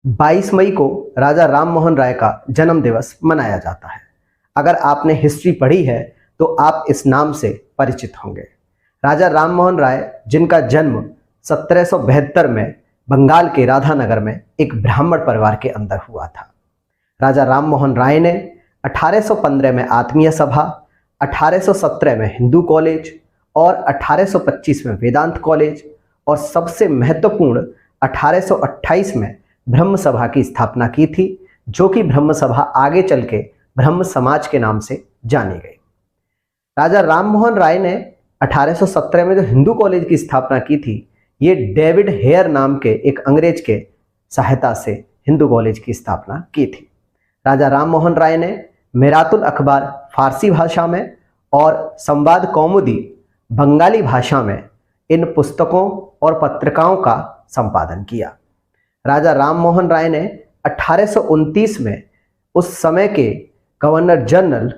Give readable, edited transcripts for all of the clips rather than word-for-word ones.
22 मई को राजा राम मोहन राय का जन्म दिवस मनाया जाता है। अगर आपने हिस्ट्री पढ़ी है तो आप इस नाम से परिचित होंगे। राजा राम मोहन राय, जिनका जन्म 1772 में बंगाल के राधानगर में एक ब्राह्मण परिवार के अंदर हुआ था। राजा राम मोहन राय ने 1815 में आत्मीय सभा, 1817 में हिंदू कॉलेज और 1825 में वेदांत कॉलेज और सबसे महत्वपूर्ण 1828 में ब्रह्म सभा की स्थापना की थी, जो कि ब्रह्म सभा आगे चल के ब्रह्म समाज के नाम से जानी गई। राजा राम मोहन राय ने 1817 में जो हिंदू कॉलेज की स्थापना की थी, ये डेविड हेयर नाम के एक अंग्रेज के सहायता से हिंदू कॉलेज की स्थापना की थी। राजा राम मोहन राय ने मिरातुल अखबार फारसी भाषा में और संवाद कौमुदी बंगाली भाषा में इन पुस्तकों और पत्रिकाओं का संपादन किया। राजा राम मोहन राय ने 1829 में उस समय के गवर्नर जनरल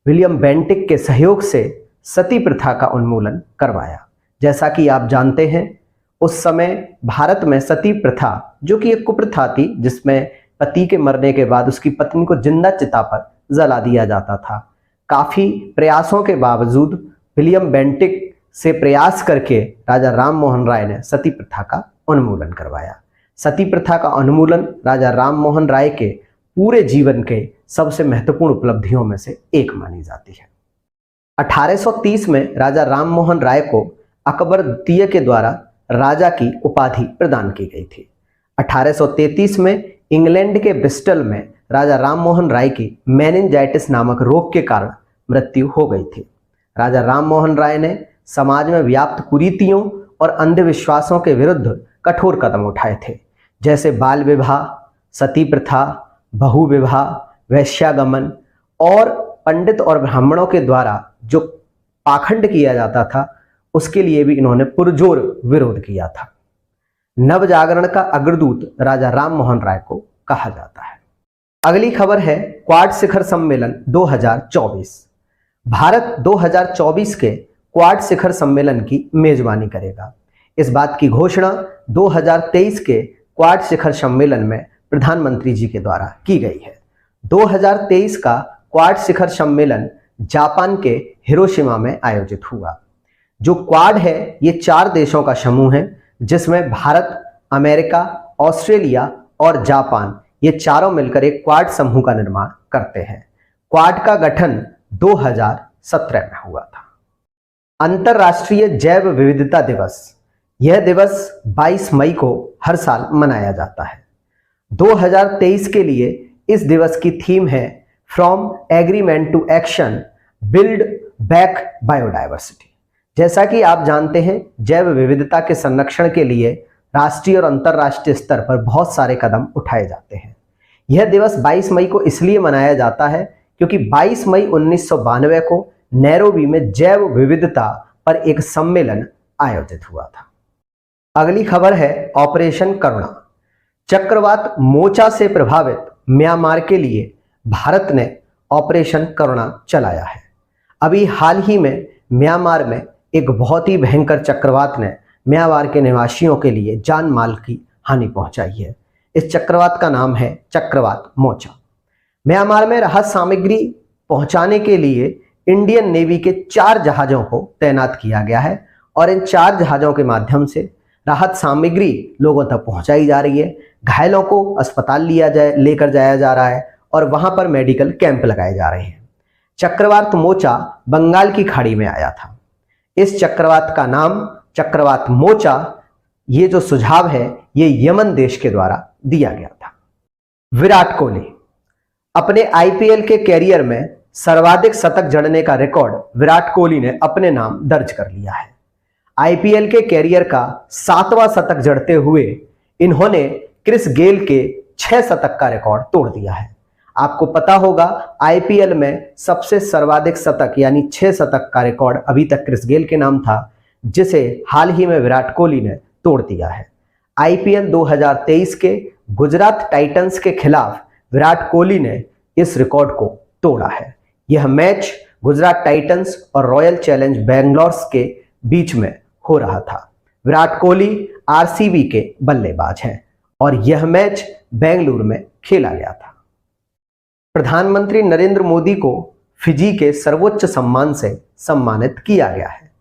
विलियम बेंटिक के सहयोग से सती प्रथा का उन्मूलन करवाया। जैसा कि आप जानते हैं, उस समय भारत में सती प्रथा, जो कि एक कुप्रथा थी जिसमें पति के मरने के बाद उसकी पत्नी को जिंदा चिता पर जला दिया जाता था, काफी प्रयासों के बावजूद विलियम बेंटिक से प्रयास करके राजा राम मोहन राय ने सती प्रथा का उन्मूलन करवाया। सती प्रथा का उन्मूलन राजा राम मोहन राय के पूरे जीवन के सबसे महत्वपूर्ण उपलब्धियों में से एक मानी जाती है। 1830 में राजा राम मोहन राय को अकबर द्वितीय के द्वारा राजा की उपाधि प्रदान की गई थी। 1833 में इंग्लैंड के ब्रिस्टल में राजा राम मोहन राय की मेनिंजाइटिस नामक रोग के कारण मृत्यु हो गई थी। राजा राम मोहन राय ने समाज में व्याप्त कुरीतियों और अंधविश्वासों के विरुद्ध कठोर कदम उठाए थे, जैसे बाल विवाह, सती प्रथा, बहु विवाह, वैश्यागमन और पंडित और ब्राह्मणों के द्वारा जो पाखंड किया जाता था, उसके लिए भी इन्होंने पुरजोर विरोध किया था। नव जागरण का अग्रदूत राजा राम मोहन राय को कहा जाता है। अगली खबर है क्वाड शिखर सम्मेलन 2024। भारत 2024 के क्वाड शिखर सम्मेलन की मेजबानी करेगा। इस बात की घोषणा 2023 के क्वाड शिखर सम्मेलन में प्रधानमंत्री जी के द्वारा की गई है। 2023 का क्वाड शिखर सम्मेलन जापान के हिरोशिमा में आयोजित हुआ। जो क्वाड है, ये 4 देशों का समूह है, जिसमें भारत, अमेरिका, ऑस्ट्रेलिया और जापान, ये चारों मिलकर एक क्वाड समूह का निर्माण करते हैं। क्वाड का गठन 2017 में हुआ था। अंतर्राष्ट्रीय जैव विविधता दिवस, यह दिवस 22 मई को हर साल मनाया जाता है। 2023 के लिए इस दिवस की थीम है from agreement to action, build back biodiversity. जैसा कि आप जानते हैं, जैव विविधता के संरक्षण के लिए राष्ट्रीय और अंतर्राष्ट्रीय स्तर पर बहुत सारे कदम उठाए जाते हैं। यह दिवस 22 मई को इसलिए मनाया जाता है क्योंकि 22 मई 1992 को नैरोबी में जैव विविधता पर एक सम्मेलन आयोजित हुआ था। अगली खबर है ऑपरेशन करुणा। चक्रवात मोचा से प्रभावित म्यांमार के लिए भारत ने ऑपरेशन करुणा चलाया है। अभी हाल ही में म्यांमार में एक बहुत ही भयंकर चक्रवात ने म्यांमार के निवासियों के लिए जान माल की हानि पहुंचाई है। इस चक्रवात का नाम है चक्रवात मोचा। म्यांमार में राहत सामग्री पहुंचाने के लिए इंडियन नेवी के 4 जहाजों को तैनात किया गया है और इन 4 जहाजों के माध्यम से राहत सामग्री लोगों तक पहुंचाई जा रही है। घायलों को अस्पताल लेकर जाया जा रहा है और वहां पर मेडिकल कैंप लगाए जा रहे हैं। चक्रवात मोचा बंगाल की खाड़ी में आया था। इस चक्रवात का नाम चक्रवात मोचा, ये जो सुझाव है, ये यमन देश के द्वारा दिया गया था। विराट कोहली अपने आईपीएल के कैरियर में सर्वाधिक शतक जड़ने का रिकॉर्ड विराट कोहली ने अपने नाम दर्ज कर लिया है। आईपीएल के कैरियर का 7वां शतक जड़ते हुए इन्होंने क्रिस गेल के 6 शतक का रिकॉर्ड तोड़ दिया है। आपको पता होगा, आईपीएल में सबसे सर्वाधिक शतक यानी 6 शतक का रिकॉर्ड अभी तक क्रिस गेल के नाम था, जिसे हाल ही में विराट कोहली ने तोड़ दिया है। आईपीएल 2023 के गुजरात टाइटंस के खिलाफ विराट कोहली ने इस रिकॉर्ड को तोड़ा है। यह मैच गुजरात टाइटंस और रॉयल चैलेंज बेंगलोर के बीच में हो रहा था। विराट कोहली आरसीबी के बल्लेबाज हैं और यह मैच बेंगलुरु में खेला गया था। प्रधानमंत्री नरेंद्र मोदी को फिजी के सर्वोच्च सम्मान से सम्मानित किया गया है।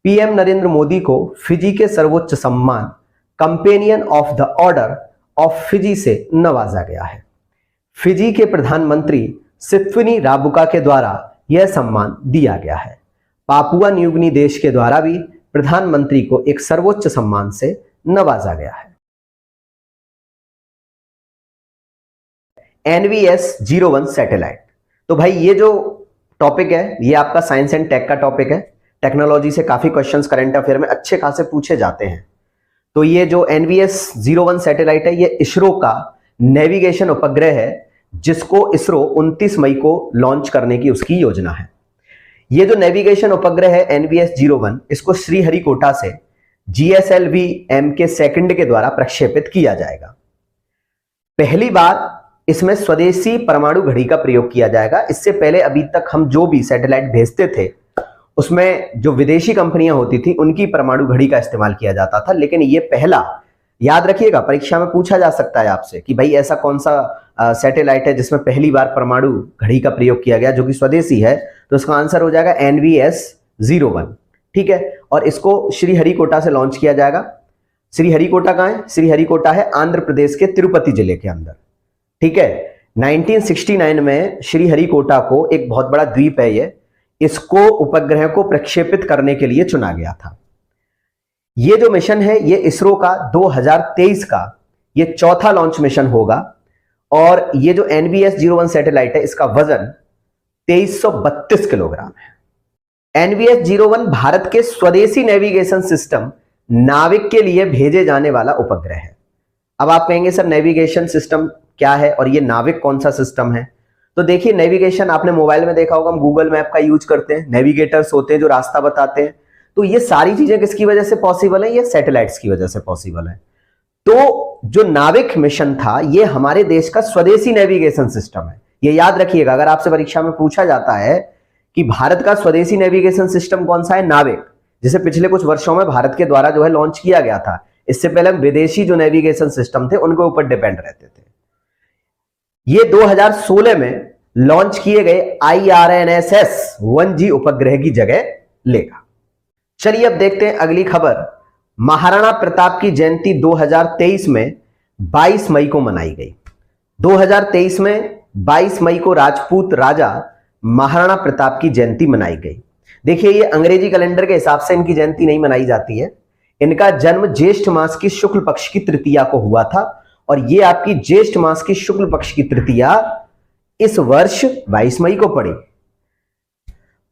पीएम नरेंद्र मोदी को फिजी के सर्वोच्च सम्मान companion of the order of Fiji से नवाजा गया है। फिजी के प्रधानमंत्री सित्विनी राबुका के द्वारा यह सम्मान दिया गया है। पापुआ न्यूगिनी देश के द्वारा भी प्रधानमंत्री को एक सर्वोच्च सम्मान से नवाजा गया है। NVS-01 satellite. तो भाई ये जो टॉपिक है ये आपका साइंस एंड टेक का टॉपिक है। टेक्नोलॉजी से काफी क्वेश्चंस करंट अफेयर में अच्छे खासे पूछे जाते हैं। तो ये जो NVS-01 सैटेलाइट है ये इसरो का नेविगेशन उपग्रह है, जिसको इसरो 29 मई को लॉन्च करने की उसकी योजना है। ये जो नेविगेशन उपग्रह है NVS-01, इसको श्रीहरिकोटा से GSLV-M के सेकंड के द्वारा प्रक्षेपित किया जाएगा। पहली बार इसमें स्वदेशी परमाणु घड़ी का प्रयोग किया जाएगा। इससे पहले अभी तक हम जो भी सैटेलाइट भेजते थे उसमें जो विदेशी कंपनियां होती थी उनकी परमाणु घड़ी का इस्तेमाल किया जाता था, लेकिन ये पहला, याद रखिएगा परीक्षा में पूछा जा सकता है आपसे कि भाई ऐसा कौन सा सैटेलाइट है जिसमें पहली बार परमाणु घड़ी का प्रयोग किया गया जो कि स्वदेशी है, तो इसका आंसर हो जाएगा NVS-01। ठीक है, और इसको श्रीहरिकोटा से लॉन्च किया जाएगा। श्रीहरिकोटा कहां है? श्रीहरिकोटा है आंध्र प्रदेश के तिरुपति जिले के अंदर। ठीक है, 1969 में श्रीहरिकोटा को, एक बहुत बड़ा द्वीप है ये, इसको उपग्रह को प्रक्षेपित करने के लिए चुना गया था। ये जो मिशन है ये इसरो का 2023 का ये चौथा लॉन्च मिशन होगा और ये जो NVS-01 सैटेलाइट है इसका वजन 2332 किलोग्राम है। NVS-01 भारत के स्वदेशी नेविगेशन सिस्टम नाविक के लिए भेजे जाने वाला उपग्रह है। अब आप कहेंगे सर नेविगेशन सिस्टम क्या है और ये नाविक कौन सा सिस्टम है? तो देखिए, नेविगेशन आपने मोबाइल में देखा होगा, हम गूगल मैप का यूज करते हैं, नेविगेटर्स होते हैं जो रास्ता बताते हैं। तो ये सारी चीजें किसकी वजह से पॉसिबल है? ये सैटेलाइट्स की वजह से पॉसिबल है। तो जो नाविक मिशन था ये हमारे देश का स्वदेशी नेविगेशन सिस्टम है। ये याद रखिएगा, अगर आपसे परीक्षा में पूछा जाता है कि भारत का स्वदेशी नेविगेशन सिस्टम कौन सा है, नाविक, जिसे पिछले कुछ वर्षों में भारत के द्वारा जो है लॉन्च किया गया था। इससे पहले हम विदेशी जो नेविगेशन सिस्टम थे उनके ऊपर डिपेंड रहते थे। ये 2016 में लॉन्च किए गए IRNSS-1G उपग्रह की जगह लेगा। चलिए अब देखते हैं अगली खबर। महाराणा प्रताप की जयंती 2023 में 22 मई को मनाई गई। 2023 में 22 मई को राजपूत राजा महाराणा प्रताप की जयंती मनाई गई। देखिए, ये अंग्रेजी कैलेंडर के हिसाब से इनकी जयंती नहीं मनाई जाती है। इनका जन्म ज्येष्ठ मास की शुक्ल पक्ष की तृतीया को हुआ था और ये आपकी ज्येष्ठ मास की शुक्ल पक्ष की तृतीया इस वर्ष 22 मई को पड़ी।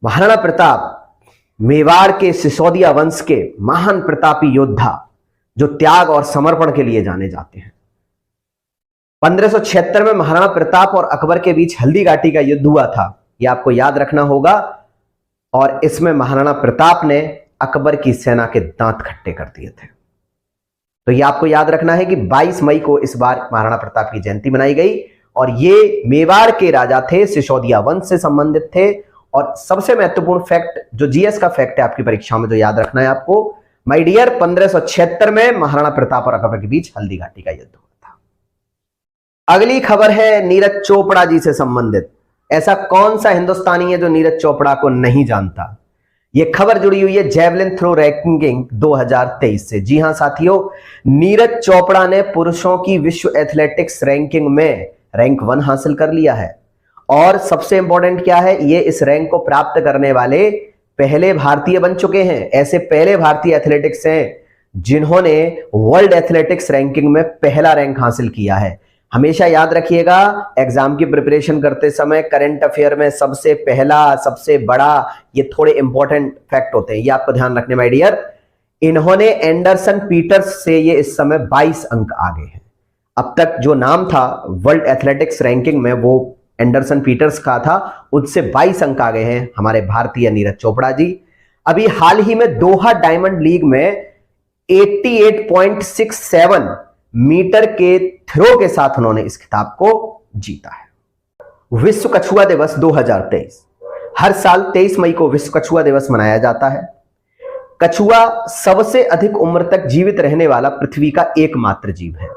महाराणा प्रताप मेवाड़ के सिसोदिया वंश के महान प्रतापी योद्धा जो त्याग और समर्पण के लिए जाने जाते हैं। 1576 में महाराणा प्रताप और अकबर के बीच हल्दी घाटी का युद्ध हुआ था, यह आपको याद रखना होगा। और इसमें महाराणा प्रताप ने अकबर की सेना के दांत खट्टे कर दिए थे। तो यह आपको याद रखना है कि 22 मई को इस बार महाराणा प्रताप की जयंती मनाई गई और ये मेवाड़ के राजा थे, सिसोदिया वंश से संबंधित थे। और सबसे महत्वपूर्ण फैक्ट जो जीएस का फैक्ट है आपकी परीक्षा में जो याद रखना है आपको, माय डियर, 1576 में महाराणा प्रताप और अकबर के बीच हल्दी घाटी का युद्ध हुआ था। अगली खबर है नीरज चोपड़ा जी से संबंधित। ऐसा कौन सा हिंदुस्तानी है जो नीरज चोपड़ा को नहीं जानता? यह खबर जुड़ी हुई है जेवलिन थ्रो रैंकिंग 2023 से। जी हां साथियों, नीरज चोपड़ा ने पुरुषों की विश्व एथलेटिक्स रैंकिंग में रैंक 1 हासिल कर लिया है। और सबसे इंपॉर्टेंट क्या है, ये इस रैंक को प्राप्त करने वाले पहले भारतीय बन चुके हैं। ऐसे पहले भारतीय एथलेटिक्स हैं जिन्होंने वर्ल्ड एथलेटिक्स रैंकिंग में पहला रैंक हासिल किया है। हमेशा याद रखिएगा, एग्जाम की प्रिपरेशन करते समय करंट अफेयर में सबसे पहला, सबसे बड़ा, ये थोड़े इंपॉर्टेंट फैक्ट होते हैं, ये आपको ध्यान रखने माय डियर। इन्होंने एंडरसन पीटर्स से ये इस समय 22 अंक आगे हैं। अब तक जो नाम था वर्ल्ड एथलेटिक्स रैंकिंग में वो एंडरसन पीटर्स का था, उससे 22 अंक आगे हैं हमारे भारतीय नीरज चोपड़ा जी। अभी हाल ही में दोहा डायमंड लीग में 88.67 मीटर के थ्रो के साथ उन्होंने इस खिताब को जीता है। विश्व कछुआ दिवस 2023, हर साल 23 मई को विश्व कछुआ दिवस मनाया जाता है। कछुआ सबसे अधिक उम्र तक जीवित रहने वाला पृथ्वी का एकमात्र जीव है।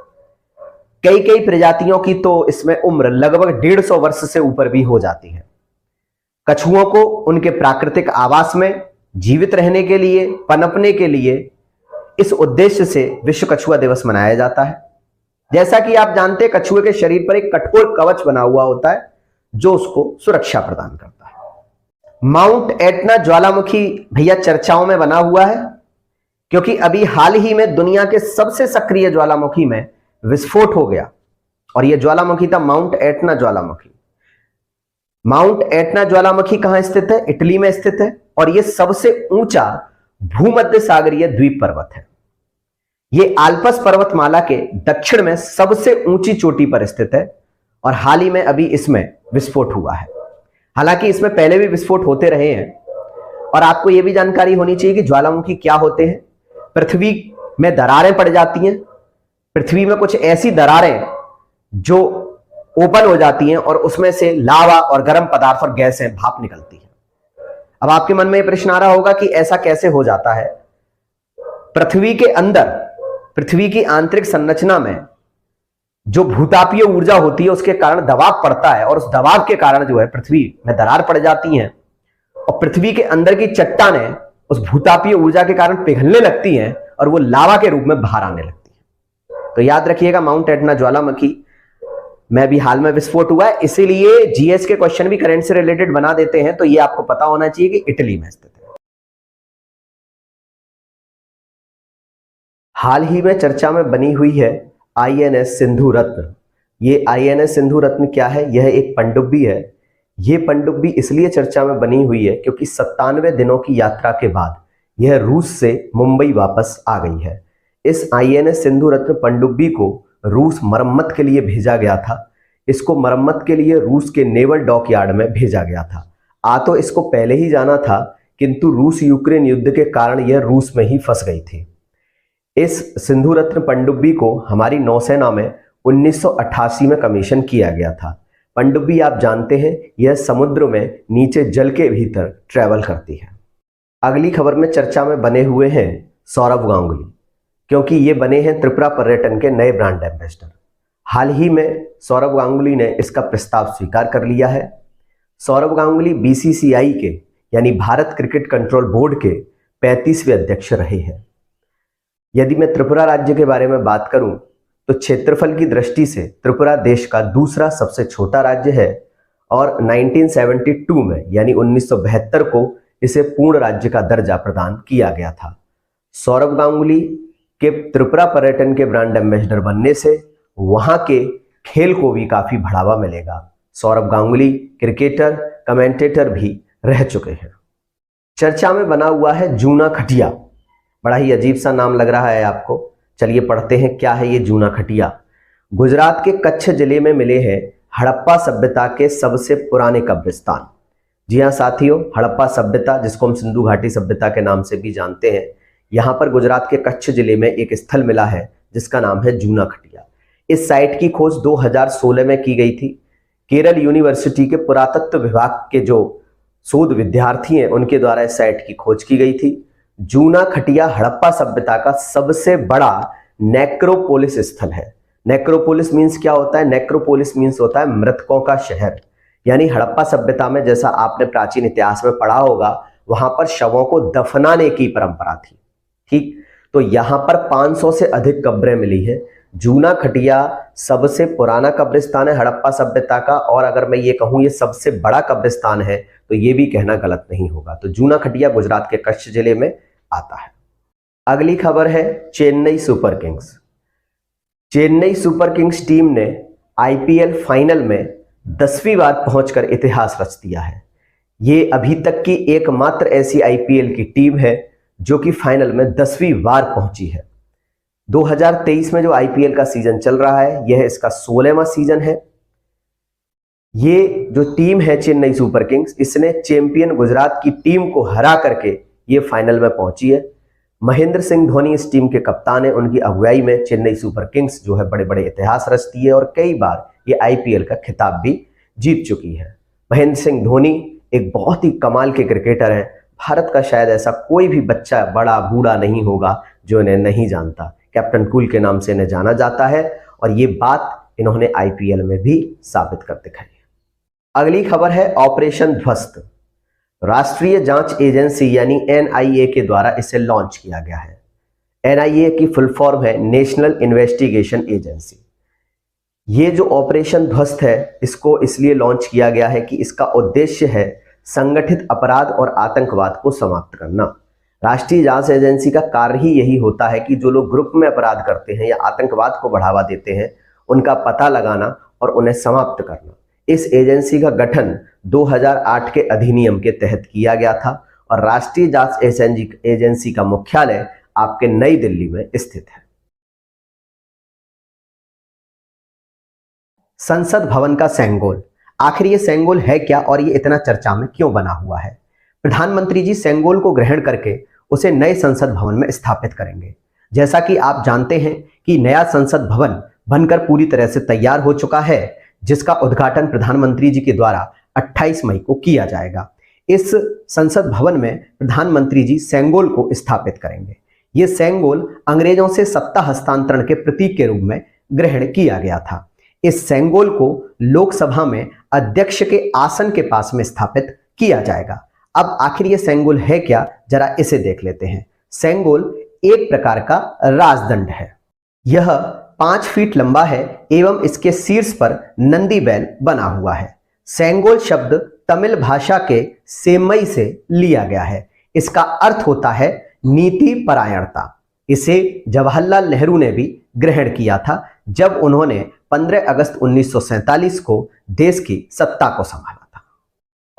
कई कई प्रजातियों की तो इसमें उम्र लगभग 150 वर्ष से ऊपर भी हो जाती है। कछुओं को उनके प्राकृतिक आवास में जीवित रहने के लिए, पनपने के लिए, इस उद्देश्य से विश्व कछुआ दिवस मनाया जाता है। जैसा कि आप जानते हैं, कछुए के शरीर पर एक कठोर कवच बना हुआ होता है जो उसको सुरक्षा प्रदान करता है। माउंट एटना ज्वालामुखी भैया चर्चाओं में बना हुआ है क्योंकि अभी हाल ही में दुनिया के सबसे सक्रिय ज्वालामुखी में विस्फोट हो गया और यह ज्वालामुखी था माउंट एटना ज्वालामुखी। माउंट एटना ज्वालामुखी कहां स्थित है? इटली में स्थित है और यह सबसे ऊंचा भूमध्य सागरीय द्वीप पर्वत है। यह आल्पस पर्वतमाला के दक्षिण में सबसे ऊंची चोटी पर स्थित है और हाल ही में अभी इसमें विस्फोट हुआ है। हालांकि इसमें पहले भी विस्फोट होते रहे हैं और आपको यह भी जानकारी होनी चाहिए कि ज्वालामुखी क्या होते हैं। पृथ्वी में दरारें पड़ जाती हैं, पृथ्वी में कुछ ऐसी दरारें जो ओपन हो जाती हैं और उसमें से लावा और गर्म पदार्थ और गैसें, भाप निकलती है। अब आपके मन में यह प्रश्न आ रहा होगा कि ऐसा कैसे हो जाता है? पृथ्वी के अंदर, पृथ्वी की आंतरिक संरचना में जो भूतापीय ऊर्जा होती है उसके कारण दबाव पड़ता है और उस दबाव के कारण जो है पृथ्वी में दरार पड़ जाती है और पृथ्वी के अंदर की चट्टानें उस भूतापीय ऊर्जा के कारण पिघलने लगती हैं और वो लावा के रूप में बाहर आने लगती है। तो याद रखिएगा, माउंट एटना ज्वालामुखी में भी हाल में विस्फोट हुआ है, इसीलिए जीएस के क्वेश्चन भी करंट से रिलेटेड बना देते हैं। तो ये आपको पता होना चाहिए कि इटली में स्थित है। हाल ही में चर्चा में बनी हुई है आईएनएस सिंधु रत्न। ये आईएनएस सिंधु रत्न क्या है? यह एक पनडुब्बी है। यह पनडुब्बी इसलिए चर्चा में बनी हुई है क्योंकि 97 दिनों की यात्रा के बाद यह रूस से मुंबई वापस आ गई है। इस आईएनएस सिंधु रत्न पनडुब्बी को रूस मरम्मत के लिए भेजा गया था। इसको मरम्मत के लिए रूस के नेवल डॉकयार्ड में भेजा गया था। तो इसको पहले ही जाना था, किंतु रूस यूक्रेन युद्ध के कारण यह रूस में ही फंस गई थी। इस सिंधु रत्न पनडुब्बी को हमारी नौसेना में 1988 में कमीशन किया गया था। पनडुब्बी आप जानते हैं, यह समुद्र में नीचे जल के भीतर ट्रैवल करती है। अगली खबर में चर्चा में बने हुए हैं सौरभ गांगुली, क्योंकि ये बने हैं त्रिपुरा पर्यटन के नए ब्रांड एम्बेसडर। हाल ही में सौरभ गांगुली ने इसका प्रस्ताव स्वीकार कर लिया है। सौरभ गांगुली बीसीसीआई के यानी भारत क्रिकेट कंट्रोल बोर्ड के 35वें अध्यक्ष रहे हैं। यदि मैं त्रिपुरा राज्य के बारे में बात करूं तो क्षेत्रफल की दृष्टि से त्रिपुरा देश का दूसरा सबसे छोटा राज्य है और 1972 में यानी 1972 को इसे पूर्ण राज्य का दर्जा प्रदान किया गया था। सौरभ गांगुली के त्रिपुरा पर्यटन के ब्रांड एम्बेसडर बनने से वहां के खेल को भी काफी बढ़ावा मिलेगा। सौरभ गांगुली क्रिकेटर, कमेंटेटर भी रह चुके हैं। चर्चा में बना हुआ है जूना खटिया। बड़ा ही अजीब सा नाम लग रहा है आपको। चलिए पढ़ते हैं क्या है ये जूना खटिया। गुजरात के कच्छ जिले में मिले हैं हड़प्पा सभ्यता के सबसे पुराने कब्रिस्तान। जी हाँ साथियों, हड़प्पा सभ्यता, जिसको हम सिंधु घाटी सभ्यता के नाम से भी जानते हैं, यहाँ पर गुजरात के कच्छ जिले में एक स्थल मिला है जिसका नाम है जूना खटिया। इस साइट की खोज 2016 में की गई थी। केरल यूनिवर्सिटी के पुरातत्व विभाग के जो शोध विद्यार्थी हैं उनके द्वारा इस साइट की खोज की गई थी। जूना खटिया हड़प्पा सभ्यता का सबसे बड़ा नेक्रोपोलिस स्थल है। नेक्रोपोलिस मीन्स क्या होता है? नेक्रोपोलिस मीन्स होता है मृतकों का शहर। यानी हड़प्पा सभ्यता में, जैसा आपने प्राचीन इतिहास में पढ़ा होगा, वहां पर शवों को दफनाने की परंपरा थी। ठीक, तो यहां पर 500 से अधिक कब्रें मिली है। जूना खटिया सबसे पुराना कब्रिस्तान है हड़प्पा सभ्यता का, और अगर मैं ये कहूं ये सबसे बड़ा कब्रिस्तान है तो ये भी कहना गलत नहीं होगा। तो जूना खटिया गुजरात के कच्छ जिले में आता है। अगली खबर है Chennai super Kings. Chennai super Kings team ने आईपीएल फाइनल में 10वीं बार पहुंचकर इतिहास रच दिया है। ये अभी तक की एकमात्र ऐसी आईपीएल की टीम है जो कि फाइनल में 10वीं बार पहुंची है। 2023 में जो आईपीएल का सीजन चल रहा है, यह इसका 16वां सीजन है। ये जो टीम है चेन्नई सुपर किंग्स, इसने चैंपियन गुजरात की टीम को हरा करके ये फाइनल में पहुंची है। महेंद्र सिंह धोनी इस टीम के कप्तान है। उनकी अगुवाई में चेन्नई सुपर किंग्स जो है बड़े बड़े इतिहास रचती है और कई बार ये आईपीएल का खिताब भी जीत चुकी है। महेंद्र सिंह धोनी एक बहुत ही कमाल के क्रिकेटर हैं। भारत का शायद ऐसा कोई भी बच्चा, बड़ा बूढ़ा नहीं होगा जो इन्हें नहीं जानता। कैप्टन कूल के नाम से इन्हें जाना जाता है और ये बात इन्होंने आईपीएल में भी साबित कर दिखाई है। अगली खबर है ऑपरेशन ध्वस्त। राष्ट्रीय जांच एजेंसी यानी एनआईए के द्वारा इसे लॉन्च किया गया है। एनआईए की फुल फॉर्म है नेशनल इन्वेस्टिगेशन एजेंसी। ये जो ऑपरेशन ध्वस्त है इसको इसलिए लॉन्च किया गया है कि इसका उद्देश्य है संगठित अपराध और आतंकवाद को समाप्त करना। राष्ट्रीय जांच एजेंसी का कार्य ही यही होता है कि जो लोग ग्रुप में अपराध करते हैं या आतंकवाद को बढ़ावा देते हैं उनका पता लगाना और उन्हें समाप्त करना। इस एजेंसी का गठन 2008 के अधिनियम के तहत किया गया था और राष्ट्रीय जांच एजेंसी का मुख्यालय आपके नई दिल्ली में स्थित है। संसद भवन का सेंगोल, आखिर ये सेंगोल है क्या और ये इतना चर्चा में क्यों बना हुआ है? प्रधानमंत्री जी सेंगोल को ग्रहण करके उसे नए संसद भवन में स्थापित करेंगे। जैसा कि आप जानते हैं कि नया संसद भवन बनकर पूरी तरह से तैयार हो चुका है, जिसका उद्घाटन प्रधानमंत्री जी के द्वारा 28 मई को किया जाएगा। इस संसद भवन में प्रधानमंत्री जी सेंगोल को स्थापित करेंगे। ये सेंगोल अंग्रेजों से सत्ता हस्तांतरण के प्रतीक के रूप में ग्रहण किया गया था। इस सेंगोल को लोकसभा में अध्यक्ष के आसन के पास में स्थापित किया जाएगा। अब आखिर ये सेंगोल है क्या, जरा इसे देख लेते हैं। सेंगोल एक प्रकार का राजदंड है। यह 5 फीट लंबा है एवं इसके शीर्ष पर नंदी बैल बना हुआ है। सेंगोल शब्द तमिल भाषा के सेमई से लिया गया है। इसका अर्थ होता है नीति परायणता। इसे जवाहरलाल नेहरू ने भी ग्रहण किया था जब उन्होंने 15 अगस्त 1947 को देश की सत्ता को संभाला था।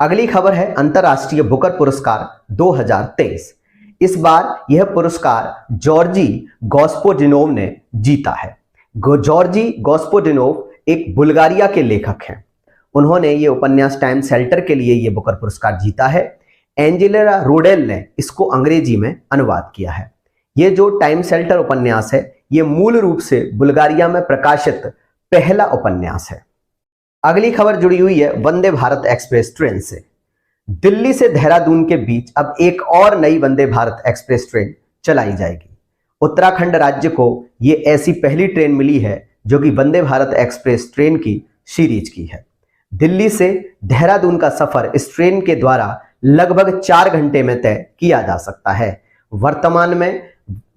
अगली खबर है अंतर्राष्ट्रीय बुकर पुरस्कार 2023। इस बार यह पुरस्कार जॉर्जी गॉस्पोडिनोव ने जीता है। जॉर्जी गॉस्पोडिनोव एक बुल्गारिया के लेखक हैं। उन्होंने ये उपन्यास टाइम शेल्टर के लिए ये बुकर पुरस्कार जीता है। एंजेला रोडेल ने इसको अंग्रेजी में अनुवाद किया है। ये जो टाइम शेल्टर उपन्यास है ये मूल रूप से बुल्गारिया में प्रकाशित पहला उपन्यास है। अगली खबर जुड़ी हुई है वंदे भारत एक्सप्रेस ट्रेन से। दिल्ली से देहरादून के बीच अब एक और नई वंदे भारत एक्सप्रेस ट्रेन चलाई जाएगी। उत्तराखंड राज्य को ये ऐसी पहली ट्रेन मिली है जो कि वंदे भारत एक्सप्रेस ट्रेन की सीरीज की है। दिल्ली से देहरादून का सफर इस ट्रेन के द्वारा लगभग 4 घंटे में तय किया जा सकता है। वर्तमान में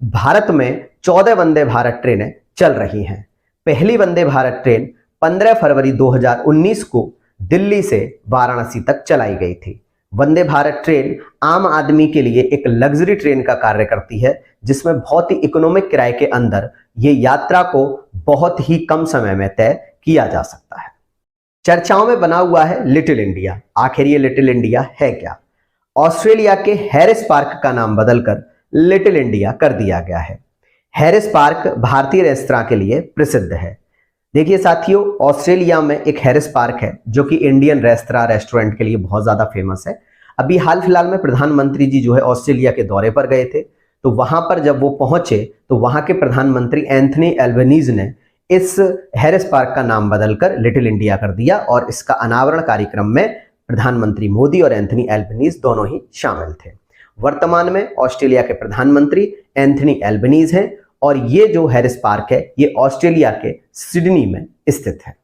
भारत में 14 वंदे भारत ट्रेनें चल रही हैं। पहली वंदे भारत ट्रेन 15 फरवरी 2019 को दिल्ली से वाराणसी तक चलाई गई थी। वंदे भारत ट्रेन आम आदमी के लिए एक लग्जरी ट्रेन का कार्य करती है, जिसमें बहुत ही इकोनॉमिक किराए के अंदर ये यात्रा को बहुत ही कम समय में तय किया जा सकता है। चर्चाओं में बना हुआ है लिटिल इंडिया। आखिर ये लिटिल इंडिया है क्या? ऑस्ट्रेलिया के हैरिस पार्क का नाम बदलकर लिटिल इंडिया कर दिया गया है। हैरिस पार्क भारतीय रेस्तरां के लिए प्रसिद्ध है। देखिए साथियों, ऑस्ट्रेलिया में एक हैरिस पार्क है जो कि इंडियन रेस्टोरेंट के लिए बहुत ज्यादा फेमस है। अभी हाल फिलहाल में प्रधानमंत्री जी जो है ऑस्ट्रेलिया के दौरे पर गए थे, तो वहां पर जब वो पहुंचे तो वहां के प्रधानमंत्री एंथनी एल्बनीज ने इस हैरिस पार्क का नाम बदलकर लिटिल इंडिया कर दिया और इसका अनावरण कार्यक्रम में प्रधानमंत्री मोदी और एंथनी एल्बनीज दोनों ही शामिल थे। वर्तमान में ऑस्ट्रेलिया के प्रधानमंत्री एंथनी एल्बनीज हैं और ये जो हैरिस पार्क है ये ऑस्ट्रेलिया के सिडनी में स्थित है।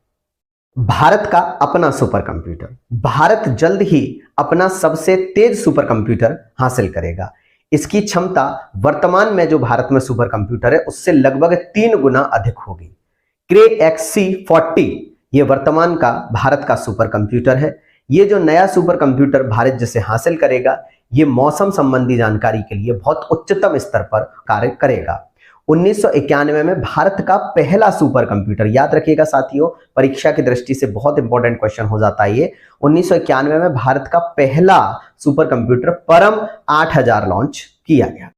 भारत का अपना सुपर कंप्यूटर। भारत जल्द ही अपना सबसे तेज सुपर कंप्यूटर हासिल करेगा। इसकी क्षमता वर्तमान में जो भारत में सुपर कंप्यूटर है उससे लगभग 3 गुना अधिक होगी। क्रे XC40 ये वर्तमान का भारत का सुपर कंप्यूटर है। ये जो नया सुपर कंप्यूटर भारत जिसे हासिल करेगा ये मौसम संबंधी जानकारी के लिए बहुत उच्चतम स्तर पर कार्य करेगा। 1991 में भारत का पहला सुपर कंप्यूटर, याद रखिएगा साथियों, परीक्षा की दृष्टि से बहुत इंपॉर्टेंट क्वेश्चन हो जाता है ये। 1991 में भारत का पहला सुपर कंप्यूटर परम 8000 लॉन्च किया गया।